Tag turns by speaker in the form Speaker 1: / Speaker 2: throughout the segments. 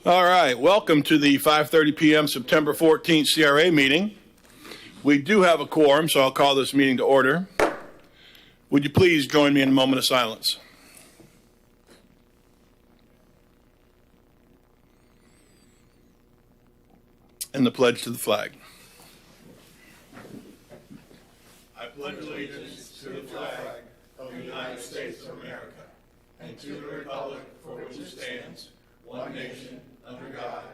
Speaker 1: All right, welcome to the 5:30 p.m. September 14th CRA meeting. We do have a quorum, so I'll call this meeting to order. Would you please join me in a moment of silence? And the pledge to the flag. I pledge allegiance to the flag of the United States of America and to the republic for which it stands, one nation, under God,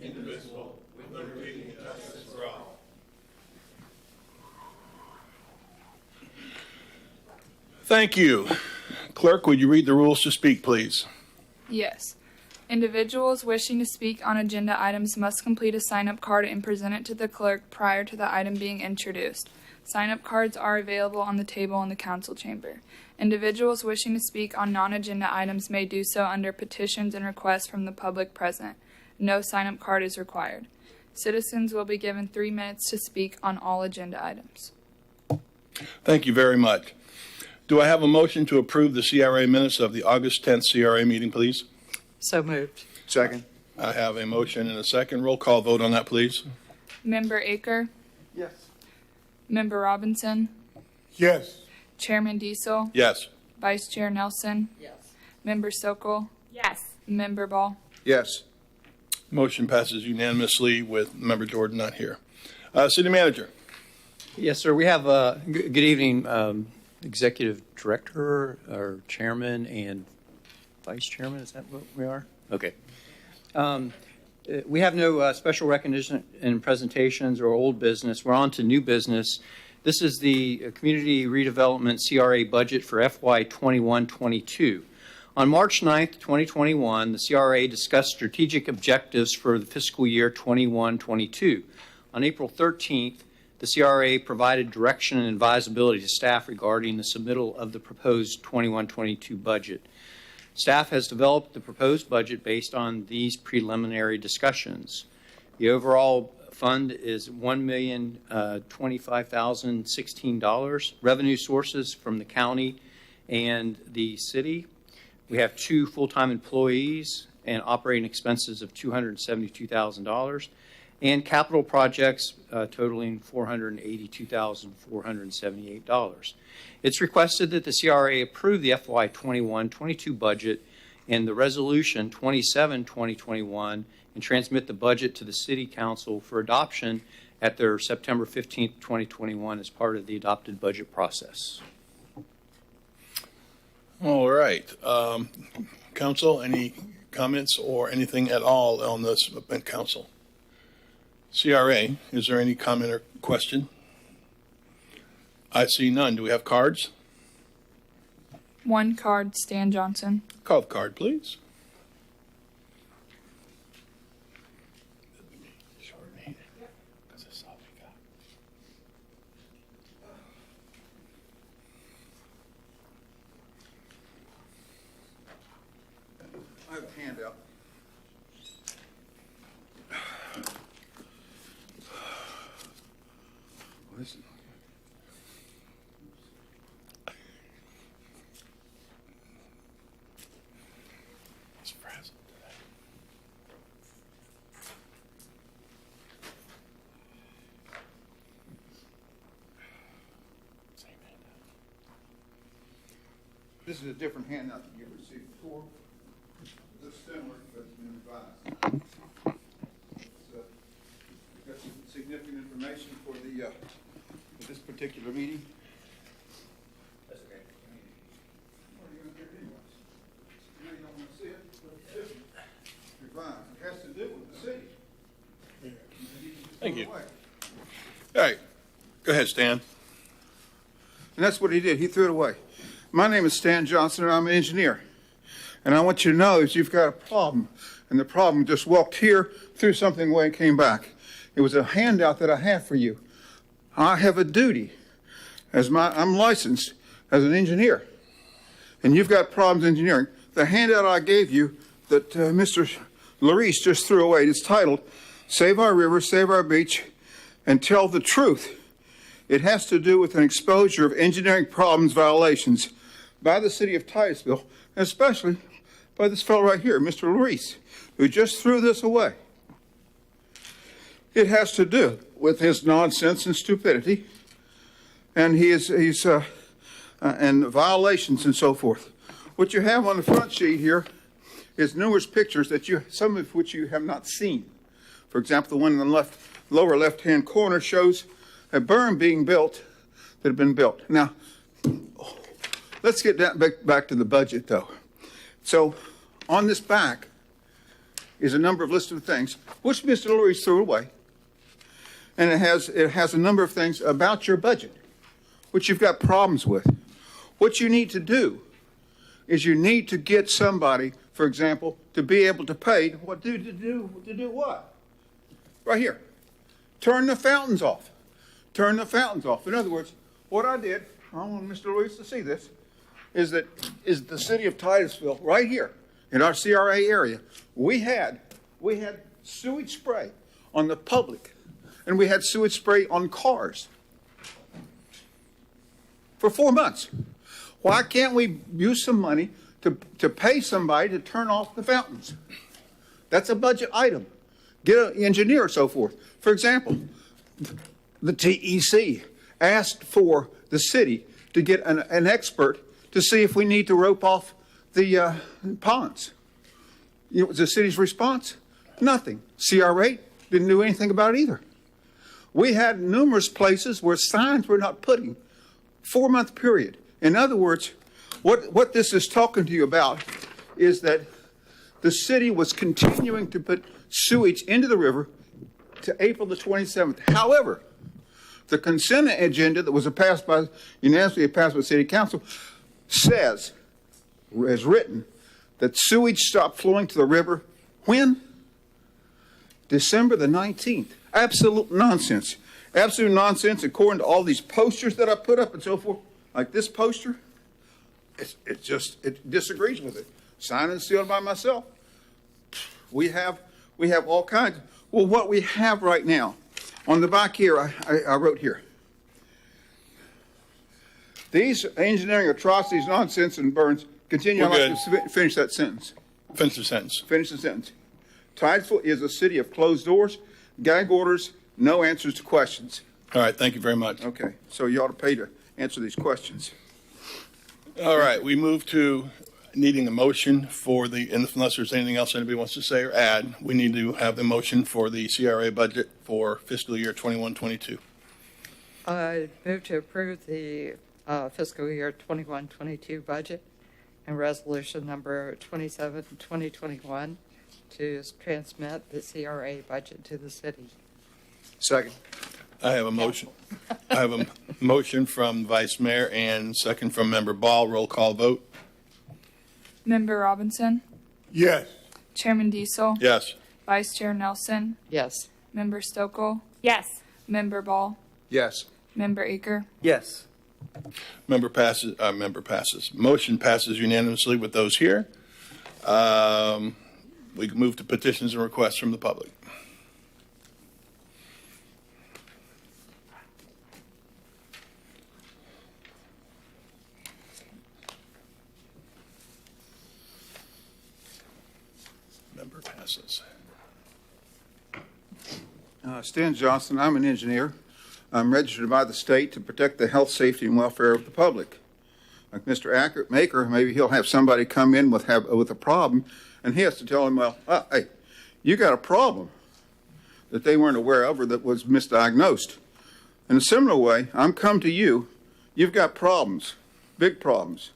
Speaker 1: indivisible, with liberty and justice for all. Thank you. Clerk, would you read the rules to speak, please?
Speaker 2: Yes. Individuals wishing to speak on agenda items must complete a sign-up card and present it to the clerk prior to the item being introduced. Sign-up cards are available on the table in the council chamber. Individuals wishing to speak on non-agenda items may do so under petitions and requests from the public present. No sign-up card is required. Citizens will be given 3 minutes to speak on all agenda items.
Speaker 1: Thank you very much. Do I have a motion to approve the CRA minutes of the August 10th CRA meeting, please?
Speaker 3: So moved.
Speaker 4: Second.
Speaker 1: I have a motion and a second. Roll call vote on that, please.
Speaker 2: Member Aker?
Speaker 4: Yes.
Speaker 2: Member Robinson?
Speaker 4: Yes.
Speaker 2: Chairman Diesel?
Speaker 1: Yes.
Speaker 2: Vice Chair Nelson?
Speaker 3: Yes.
Speaker 2: Member Sokol?
Speaker 3: Yes.
Speaker 2: Member Ball?
Speaker 4: Yes.
Speaker 1: Motion passes unanimously with Member Jordan not here. City Manager.
Speaker 5: Yes, sir. We have good evening, Executive Director, or Chairman, and Vice Chairman. Is that what we are? Okay. We have no special recognition and presentations or old business. We're on to new business. This is the Community Redevelopment CRA budget for FY 21-22. On March 9th, 2021, the CRA discussed strategic objectives for the fiscal year 21-22. On April 13th, the CRA provided direction and advisability to staff regarding the submittal of the proposed 21-22 budget. Staff has developed the proposed budget based on these preliminary discussions. The overall fund is $1,025,016. Revenue sources from the county and the city. We have 2 full-time employees and operating expenses of $272,000. And capital projects totaling $482,478. It's requested that the CRA approve the FY 21-22 budget and the resolution 27-2021 and transmit the budget to the City Council for adoption at their September 15th, 2021 as part of the adopted budget process.
Speaker 1: All right. Council, any comments or anything at all on this, Council? CRA, is there any comment or question? I see none. Do we have cards?
Speaker 2: 1 card, Stan Johnson.
Speaker 1: Call the card, please.
Speaker 4: I have a handout. Listen.
Speaker 1: It's present today. Same handout.
Speaker 4: This is a different handout than you've received before. This is similar, but it's been revised. We've got some significant information for this particular meeting.
Speaker 5: That's okay.
Speaker 4: What are you going to do anyways? You know you don't want to see it, but it's different. Revised. It has to do with the city.
Speaker 1: Thank you.
Speaker 4: Away.
Speaker 1: All right. Go ahead, Stan.
Speaker 4: And that's what he did. He threw it away. My name is Stan Johnson, and I'm an engineer. And I want you to know that you've got a problem. And the problem just walked here, threw something away, and came back. It was a handout that I have for you. I have a duty. I'm licensed as an engineer. And you've got problems engineering. The handout I gave you that Mr. Larice just threw away is titled, Save Our River, Save Our Beach, and Tell the Truth. It has to do with an exposure of engineering problems violations by the city of Titusville, and especially by this fellow right here, Mr. Larice. who just threw this away. It has to do with his nonsense and stupidity, and and violations and so forth. What you have on the front sheet here is numerous pictures some of which you have not seen. For example, the one in the lower left-hand corner shows a berm being built that had been built. Now, let's get back to the budget, though. So, on this back is a number of lists of things, which Mr. Lurie threw away. And it has a number of things about your budget, which you've got problems with. What you need to do is you need to get somebody, for example, to be able to pay to do what? Right here. Turn the fountains off. Turn the fountains off. In other words, what I did, I want Mr. Luis to see this, is the city of Titusville right here in our CRA area. We had sewage spray on the public, and we had sewage spray on cars for 4 months. Why can't we use some money to pay somebody to turn off the fountains? That's a budget item. Get an engineer or so forth. For example, the TEC asked for the city to get an expert to see if we need to rope off the ponds. You know what was the city's response? Nothing. CR8 didn't do anything about it either. We had numerous places where signs were not putting. 4-month period. In other words, what this is talking to you about is that the city was continuing to put sewage into the river to April the 27th. However, the consent agenda that was unanimously passed by the city council says, as written, that sewage stopped flowing to the river when? December the 19th. Absolute nonsense. Absolute nonsense according to all these posters that I put up and so forth. Like this poster, it disagrees with it. Signed and sealed by myself. We have all kinds. Well, what we have right now, on the back here, I wrote here. These engineering atrocities, nonsense, and burns continue.
Speaker 1: We're
Speaker 4: I'd like to finish that sentence.
Speaker 1: Finish the sentence.
Speaker 4: Finish the sentence. Titusville is a city of closed doors, gag orders, no answers to questions.
Speaker 1: All right, thank you very much.
Speaker 4: Okay, so you ought to pay to answer these questions.
Speaker 1: All right, we move to needing a motion for unless there's anything else anybody wants to say or add, we need to have the motion for the CRA budget for fiscal year 21-22.
Speaker 3: I move to approve the fiscal year 21-22 budget and resolution number 27-2021 to transmit the CRA budget to the city.
Speaker 4: Second.
Speaker 1: I have a motion. I have a motion from Vice Mayor and second from Member Ball. Roll call vote.
Speaker 2: Member Robinson,
Speaker 1: Yes.
Speaker 2: Chairman Diesel,
Speaker 1: Yes.
Speaker 2: Vice Chair Nelson,
Speaker 3: Yes.
Speaker 2: Member Stokel,
Speaker 6: Yes.
Speaker 2: Member Ball,
Speaker 4: Yes.
Speaker 2: Member Aker.
Speaker 7: Yes.
Speaker 1: Member passes. Motion passes unanimously with those here. We can move to petitions and requests from the public. Member passes.
Speaker 4: Stan Johnson, I'm an engineer. I'm registered by the state to protect the health, safety, and welfare of the public. Like Mr. Maker, maybe he'll have somebody come in with a problem, and he has to tell him, well, hey, you got a problem that they weren't aware of or that was misdiagnosed. In a similar way, I'm come to you, you've got problems, big problems.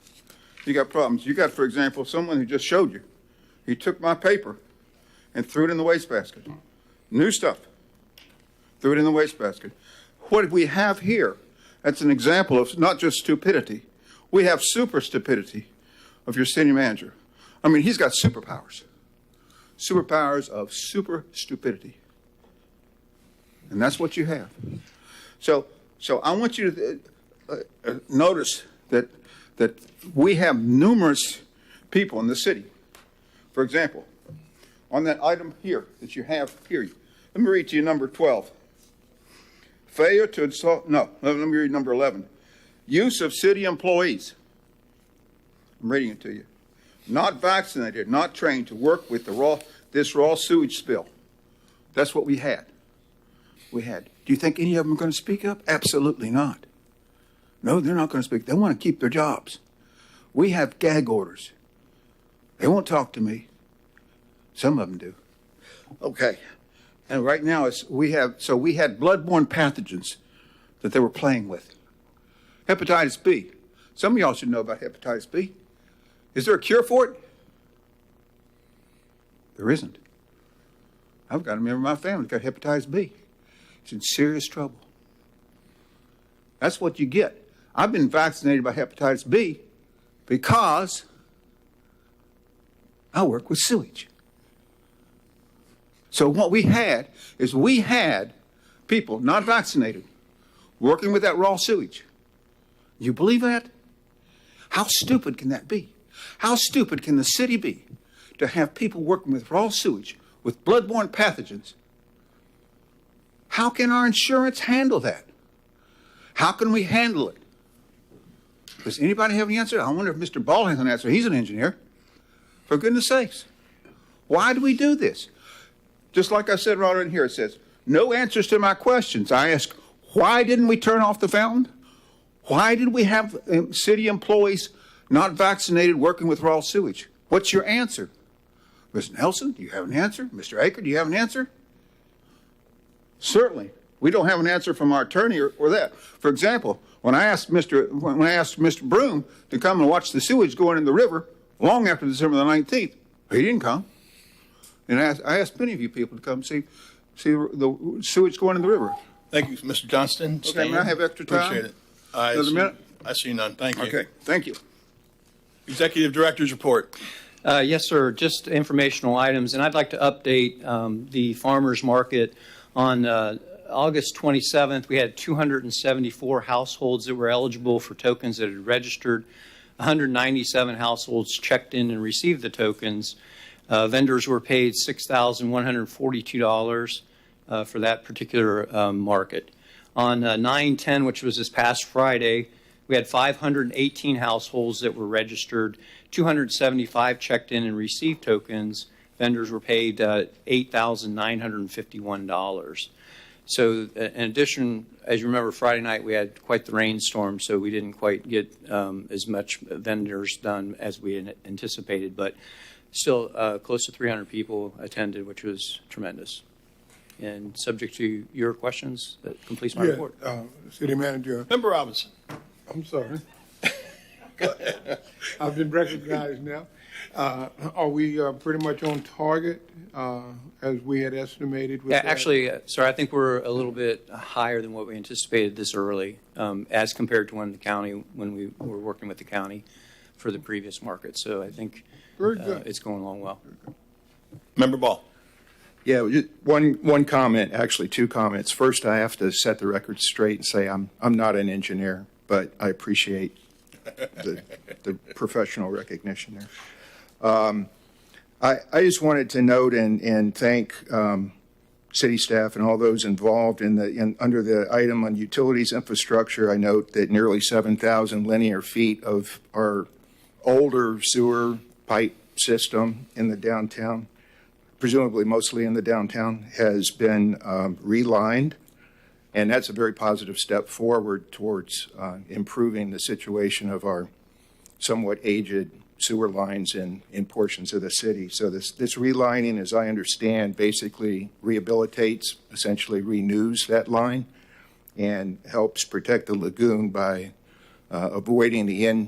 Speaker 4: You got problems. You got, for example, someone who just showed you. He took my paper and threw it in the wastebasket. New stuff. Threw it in the wastebasket. What we have here, that's an example of not just stupidity. We have super stupidity of your city manager. I mean, he's got superpowers. Superpowers of super stupidity. And that's what you have. So I want you to notice that we have numerous people in the city. For example, on that item here that you have here, let me read to you number 12. Failure to install, no, let me read number 11. Use of city employees. I'm reading it to you. Not vaccinated, not trained to work with the this raw sewage spill. That's what we had. Do you think any of them are going to speak up? Absolutely not. No, they're not going to speak. They want to keep their jobs. We have gag orders. They won't talk to me. Some of them do. Okay. And right now we had bloodborne pathogens that they were playing with. Hepatitis B. Some of y'all should know about hepatitis B. Is there a cure for it? There isn't. I've got a member of my family that's got hepatitis B. He's in serious trouble. That's what you get. I've been vaccinated by hepatitis B because I work with sewage. So what we had people not vaccinated working with that raw sewage. You believe that? How stupid can that be? How stupid can the city be to have people working with raw sewage with bloodborne pathogens? How can our insurance handle that? How can we handle it? Does anybody have an answer? I wonder if Mr. Ball has an answer. He's an engineer. For goodness sakes. Why do we do this? Just like I said right in here, it says, no answers to my questions. I ask, why didn't we turn off the fountain? Why did we have city employees not vaccinated working with raw sewage? What's your answer? Ms. Nelson, do you have an answer? Mr. Aker, do you have an answer? Certainly. We don't have an answer from our attorney or that. For example, when I asked Mr. Broom to come and watch the sewage going in the river long after December the 19th, he didn't come. And I asked many of you people to come see the sewage going in the river.
Speaker 1: Thank you, Mr. Johnston.
Speaker 4: Okay, may I have extra time?
Speaker 1: Appreciate it.
Speaker 4: Another minute?
Speaker 1: I see none. Thank you.
Speaker 4: Okay, thank you.
Speaker 1: Executive Director's report.
Speaker 5: Yes, sir. Just informational items, and I'd like to update the farmers market. On August 27th, we had 274 households that were eligible for tokens that had registered. 197 households checked in and received the tokens. Vendors were paid $6,142 for that particular market. On 9/10, which was this past Friday, we had 518 households that were registered. 275 checked in and received tokens. Vendors were paid $8,951. So in addition, as you remember, Friday night we had quite the rainstorm, so we didn't quite get as much vendors done as we had anticipated, but still close to 300 people attended, which was tremendous. And subject to your questions, that completes my report.
Speaker 6: City Manager.
Speaker 1: Member Robinson.
Speaker 6: I'm sorry. I've been recognized now. Are we pretty much on target as we had estimated? With
Speaker 5: Yeah,
Speaker 6: that?
Speaker 5: actually, sir, I think we're a little bit higher than what we anticipated this early, as compared to when we were working with the county for the previous market. So I think
Speaker 6: Very good.
Speaker 5: it's going along well.
Speaker 1: Member Ball.
Speaker 7: Yeah, just one comment, actually two comments. First, I have to set the record straight and say I'm not an engineer, but I appreciate the professional recognition there. I just wanted to note and thank city staff and all those involved under the item on utilities infrastructure. I note that nearly 7,000 linear feet of our older sewer pipe system in the downtown, presumably mostly in the downtown, has been relined. And that's a very positive step forward towards improving the situation of our somewhat aged sewer lines in portions of the city. So this relining, as I understand, basically rehabilitates, essentially renews that line and helps protect the lagoon by avoiding the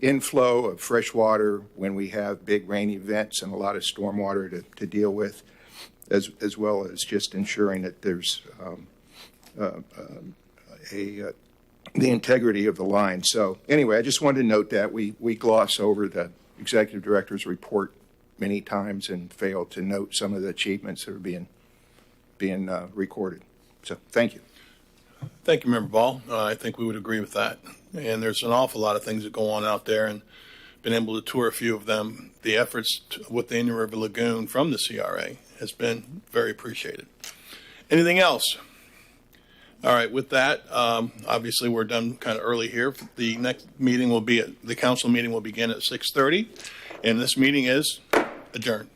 Speaker 7: inflow of fresh water when we have big rain events and a lot of storm water to deal with, as well as just ensuring that there's the integrity of the line. So anyway, I just wanted to note that we gloss over the executive director's report many times and fail to note some of the achievements that are being recorded. So thank you.
Speaker 1: Thank you, Member Ball. I think we would agree with that. And there's an awful lot of things that go on out there, and been able to tour a few of them. The efforts with the Indian River Lagoon from the CRA has been very appreciated. Anything else? All right, with that, obviously we're done kind of early here. The next meeting will be the council meeting will begin at 6:30, and this meeting is adjourned.